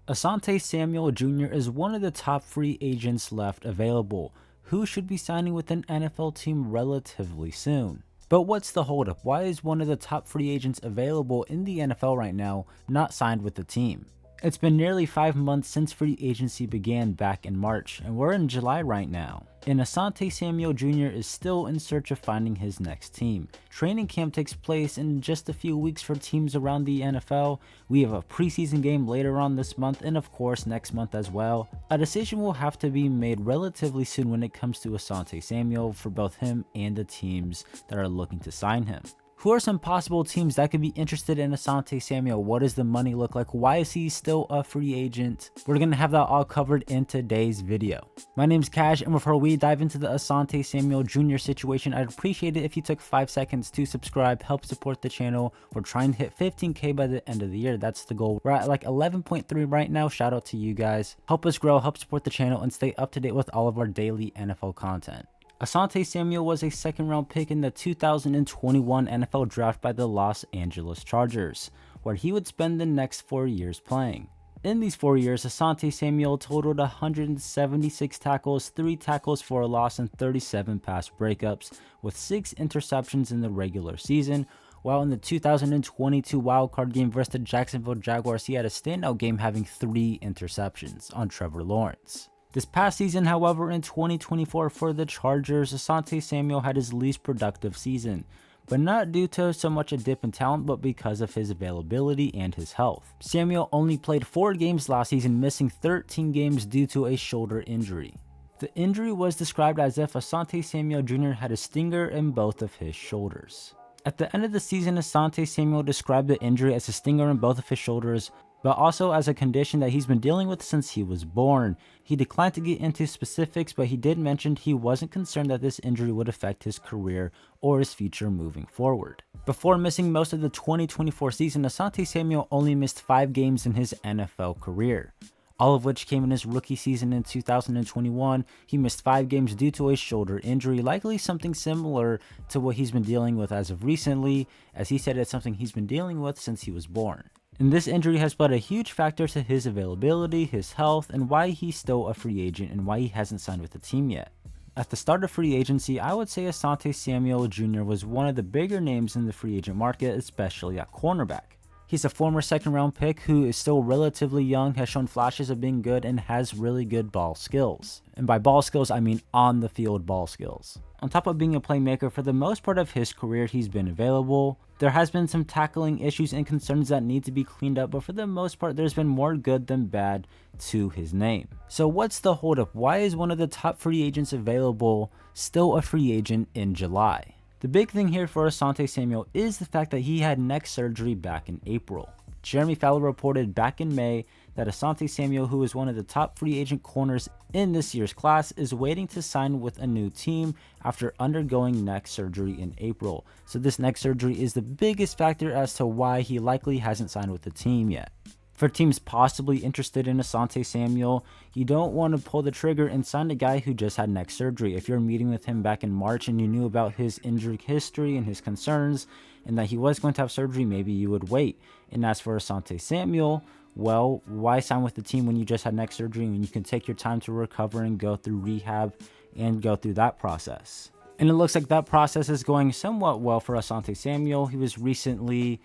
Asante Samuel Jr. is one of the top free agents left available, who should be signing with an NFL team relatively soon. But what's the holdup? Why is one of the top free agents available in the NFL right now not signed with the team? It's been nearly 5 months since free agency began back in March, and we're in July right now. And Asante Samuel Jr. is still in search of finding his next team. Training camp takes place in just a few weeks for teams around the NFL. We have a preseason game later on this month, and of course next month as well. A decision will have to be made relatively soon when it comes to Asante Samuel for both him and the teams that are looking to sign him. Who are some possible teams that could be interested in Asante Samuel? What does the money look like? Why is he still a free agent? We're going to have that all covered in today's video. My name's Cash, and before we dive into the Asante Samuel Jr. situation, I'd appreciate it if you took 5 seconds to subscribe, help support the channel. We're trying to hit 15K by the end of the year. That's the goal. We're at like 11.3 right now. Shout out to you guys. Help us grow, help support the channel, and stay up to date with all of our daily NFL content. Asante Samuel was a second-round pick in the 2021 NFL Draft by the Los Angeles Chargers, where he would spend the next 4 years playing. In these 4 years, Asante Samuel totaled 176 tackles, 3 tackles for a loss, and 37 pass breakups, with 6 interceptions in the regular season, while in the 2022 wildcard game versus the Jacksonville Jaguars, he had a standout game having 3 interceptions on Trevor Lawrence. This past season, however, in 2024 for the Chargers, Asante Samuel had his least productive season, but not due to so much a dip in talent, but because of his availability and his health. Samuel only played 4 games last season, missing 13 games due to a shoulder injury. The injury was described as if Asante Samuel Jr. had a stinger in both of his shoulders. At the end of the season, Asante Samuel described the injury as a stinger in both of his shoulders, but also as a condition that he's been dealing with since he was born. He declined to get into specifics, but he did mention he wasn't concerned that this injury would affect his career or his future moving forward. Before missing most of the 2024 season, Asante Samuel only missed 5 games in his NFL career, all of which came in his rookie season in 2021. He missed 5 games due to a shoulder injury, likely something similar to what he's been dealing with as of recently, as he said it's something he's been dealing with since he was born. And this injury has played a huge factor to his availability, his health, and why he's still a free agent and why he hasn't signed with the team yet. At the start of free agency, I would say Asante Samuel Jr. was one of the bigger names in the free agent market, especially at cornerback. He's a former second-round pick who is still relatively young, has shown flashes of being good, and has really good ball skills. And by ball skills, I mean on-the-field ball skills. On top of being a playmaker, for the most part of his career, he's been available. There has been some tackling issues and concerns that need to be cleaned up, but for the most part, there's been more good than bad to his name. So what's the holdup? Why is one of the top free agents available still a free agent in July? The big thing here for Asante Samuel is the fact that he had neck surgery back in April. Jeremy Fowler reported back in May that Asante Samuel, who is one of the top free agent corners in this year's class, is waiting to sign with a new team after undergoing neck surgery in April. So this neck surgery is the biggest factor as to why he likely hasn't signed with the team yet. For teams possibly interested in Asante Samuel, you don't want to pull the trigger and sign a guy who just had neck surgery. If you're meeting with him back in March and you knew about his injury history and his concerns and that he was going to have surgery, maybe you would wait. And as for Asante Samuel, well, why sign with the team when you just had neck surgery and you can take your time to recover and go through rehab and go through that process? And it looks like that process is going somewhat well for Asante Samuel. He was recently...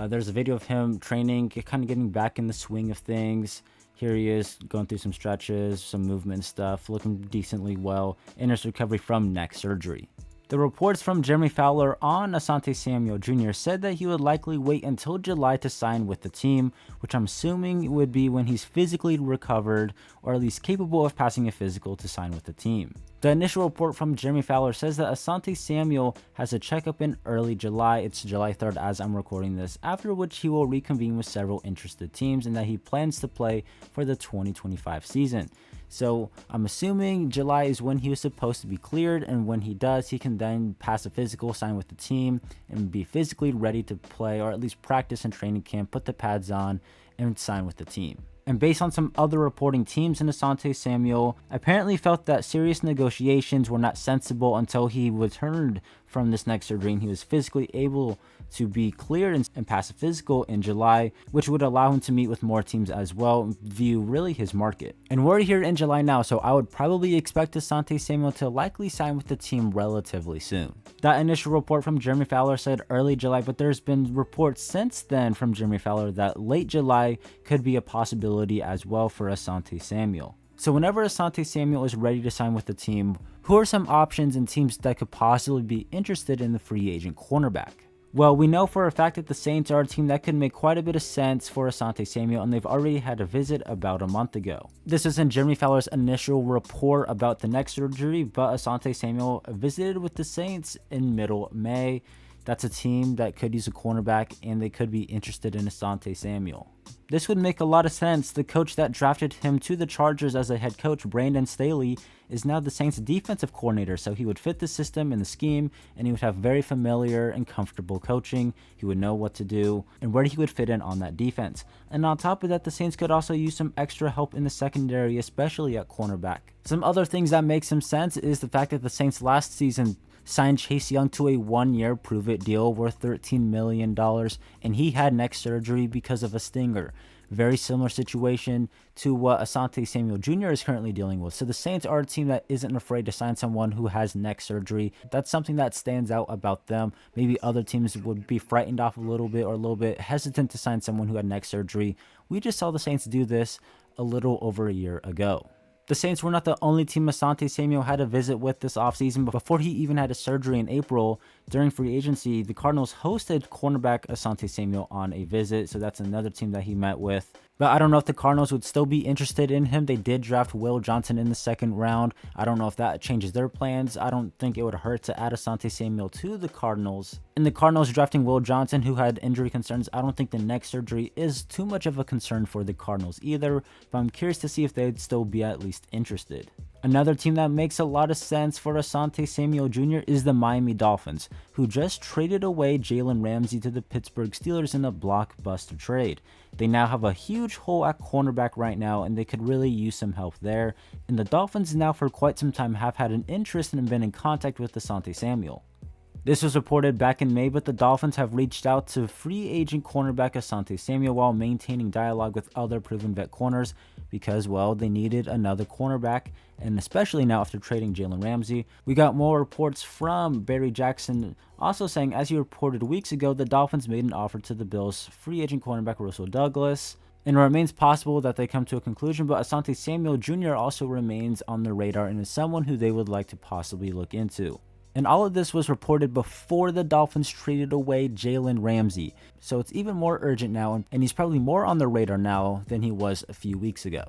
there's a video of him training, kind of getting back in the swing of things. Here he is going through some stretches, some movement stuff, looking decently well in his recovery from neck surgery. The reports from Jeremy Fowler on Asante Samuel Jr. said that he would likely wait until July to sign with the team, which I'm assuming would be when he's physically recovered or at least capable of passing a physical to sign with the team. The initial report from Jeremy Fowler says that Asante Samuel has a checkup in early July. It's July 3rd as I'm recording this, after which he will reconvene with several interested teams and that he plans to play for the 2025 season. So I'm assuming July is when he was supposed to be cleared, and when he does, he can then pass a physical, sign with the team, and be physically ready to play, or at least practice in training camp, put the pads on, and sign with the team. And based on some other reporting, teams in Asante Samuel apparently felt that serious negotiations were not sensible until he returned from this neck surgery, and he was physically able to be cleared and pass a physical in July, which would allow him to meet with more teams as well and view really his market. And we're here in July now, so I would probably expect Asante Samuel to likely sign with the team relatively soon. That initial report from Jeremy Fowler said early July, but there's been reports since then from Jeremy Fowler that late July could be a possibility as well for Asante Samuel. So whenever Asante Samuel is ready to sign with the team, who are some options and teams that could possibly be interested in the free agent cornerback? Well, we know for a fact that the Saints are a team that could make quite a bit of sense for Asante Samuel, and they've already had a visit about a month ago. This is in Jeremy Fowler's initial report about the neck surgery, but Asante Samuel visited with the Saints in middle May. That's a team that could use a cornerback, and they could be interested in Asante Samuel. This would make a lot of sense. The coach that drafted him to the Chargers as a head coach, Brandon Staley, is now the Saints defensive coordinator, so he would fit the system and the scheme, and he would have very familiar and comfortable coaching. He would know what to do and where he would fit in on that defense. And on top of that, the Saints could also use some extra help in the secondary, especially at cornerback. Some other things that make some sense is the fact that the Saints last season signed Chase Young to a one-year prove-it deal worth $13 million, and he had neck surgery because of a stinger. Very similar situation to what Asante Samuel Jr. is currently dealing with. So the Saints are a team that isn't afraid to sign someone who has neck surgery. That's something that stands out about them. Maybe other teams would be frightened off a little bit or a little bit hesitant to sign someone who had neck surgery. We just saw the Saints do this a little over a year ago. The Saints were not the only team Asante Samuel had a visit with this offseason, but before he even had a surgery in April, during free agency, the Cardinals hosted cornerback Asante Samuel on a visit, so that's another team that he met with. But I don't know if the Cardinals would still be interested in him. They did draft Will Johnson in the second round. I don't know if that changes their plans. I don't think it would hurt to add Asante Samuel to the Cardinals. And the Cardinals drafting Will Johnson, who had injury concerns, I don't think the neck surgery is too much of a concern for the Cardinals either, but I'm curious to see if they'd still be at least interested. Another team that makes a lot of sense for Asante Samuel Jr. is the Miami Dolphins, who just traded away Jalen Ramsey to the Pittsburgh Steelers in a blockbuster trade. They now have a huge hole at cornerback right now, and they could really use some help there. And the Dolphins now for quite some time have had an interest and been in contact with Asante Samuel. This was reported back in May, but the Dolphins have reached out to free agent cornerback Asante Samuel while maintaining dialogue with other proven vet corners because, well, they needed another cornerback, and especially now after trading Jalen Ramsey. We got more reports from Barry Jackson also saying, as he reported weeks ago, the Dolphins made an offer to the Bills free agent cornerback Russell Douglas, and it remains possible that they come to a conclusion, but Asante Samuel Jr. also remains on the radar and is someone who they would like to possibly look into. And all of this was reported before the Dolphins traded away Jalen Ramsey. So it's even more urgent now, and he's probably more on the radar now than he was a few weeks ago.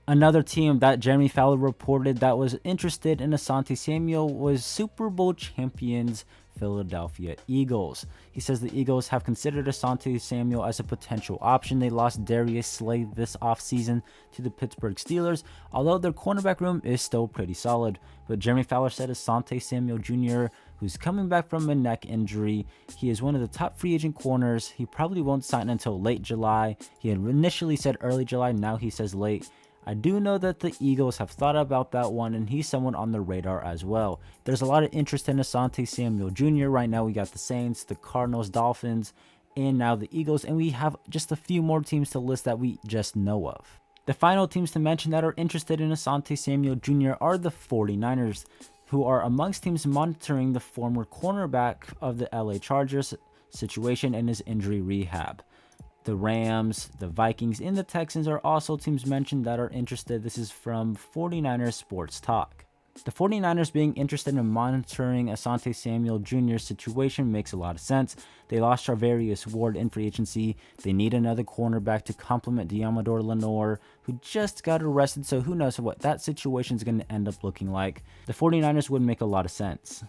Another team that Jeremy Fowler reported that was interested in Asante Samuel was Super Bowl champions Philadelphia Eagles. He says the Eagles have considered Asante Samuel as a potential option. They lost Darius Slay this offseason to the Pittsburgh Steelers, although their cornerback room is still pretty solid. But Jeremy Fowler said Asante Samuel Jr., who's coming back from a neck injury, he is one of the top free agent corners. He probably won't sign until late July. He had initially said early July, now he says late. I do know that the Eagles have thought about that one, and he's someone on the radar as well. There's a lot of interest in Asante Samuel Jr. Right now we got the Saints, the Cardinals, Dolphins, and now the Eagles, and we have just a few more teams to list that we just know of. The final teams to mention that are interested in Asante Samuel Jr. are the 49ers, who are amongst teams monitoring the former cornerback of the LA Chargers situation and his injury rehab. The Rams, the Vikings, and the Texans are also teams mentioned that are interested. This is from 49ers Sports Talk. The 49ers being interested in monitoring Asante Samuel Jr.'s situation makes a lot of sense. They lost Charvarius Ward in free agency. They need another cornerback to complement Deommodore Lenoir, who just got arrested, so who knows what that situation is going to end up looking like. The 49ers would make a lot of sense.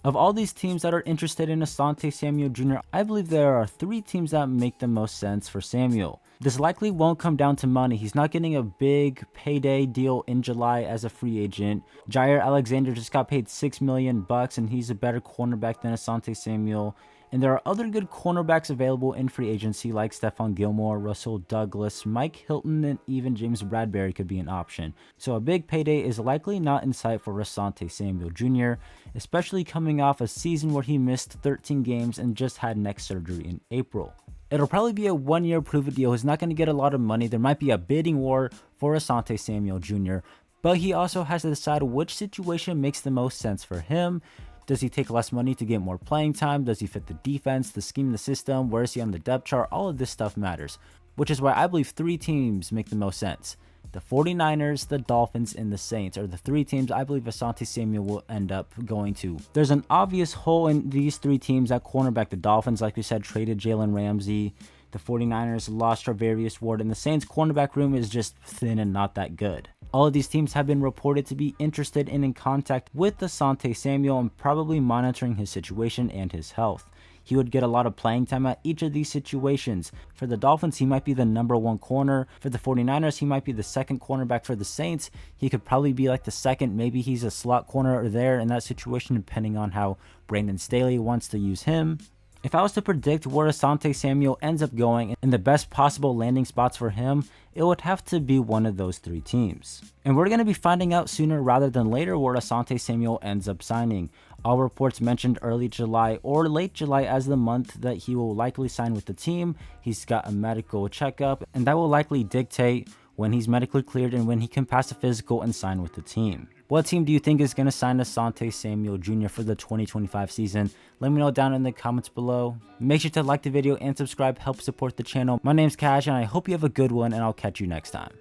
Of all these teams that are interested in Asante Samuel Jr., I believe there are 3 teams that make the most sense for Samuel. This likely won't come down to money. He's not getting a big payday deal in July as a free agent. Jair Alexander just got paid $6 million, and he's a better cornerback than Asante Samuel. And there are other good cornerbacks available in free agency like Stephon Gilmore, Russell Douglas, Mike Hilton, and even James Bradbury could be an option. So a big payday is likely not in sight for Asante Samuel Jr., especially coming off a season where he missed 13 games and just had neck surgery in April. It'll probably be a one-year prove-it deal. He's not going to get a lot of money. There might be a bidding war for Asante Samuel Jr., but he also has to decide which situation makes the most sense for him. Does he take less money to get more playing time? Does he fit the defense, the scheme, the system? Where is he on the depth chart? All of this stuff matters, which is why I believe 3 teams make the most sense. The 49ers, the Dolphins, and the Saints are the 3 teams I believe Asante Samuel will end up going to. There's an obvious hole in these 3 teams at cornerback. The Dolphins, like we said, traded Jalen Ramsey. The 49ers lost Charvarius Ward, and the Saints' cornerback room is just thin and not that good. All of these teams have been reported to be interested and in contact with Asante Samuel and probably monitoring his situation and his health. He would get a lot of playing time at each of these situations. For the Dolphins, he might be the number 1 corner. For the 49ers, he might be the 2nd cornerback. For the Saints, he could probably be like the 2nd. Maybe he's a slot corner or there in that situation, depending on how Brandon Staley wants to use him. If I was to predict where Asante Samuel ends up going and the best possible landing spots for him, it would have to be one of those 3 teams. And we're going to be finding out sooner rather than later where Asante Samuel ends up signing. All reports mentioned early July or late July as the month that he will likely sign with the team. He's got a medical checkup, and that will likely dictate when he's medically cleared and when he can pass a physical and sign with the team. What team do you think is going to sign Asante Samuel Jr. for the 2025 season? Let me know down in the comments below. Make sure to like the video and subscribe, help support the channel. My name's Cash, and I hope you have a good one, and I'll catch you next time.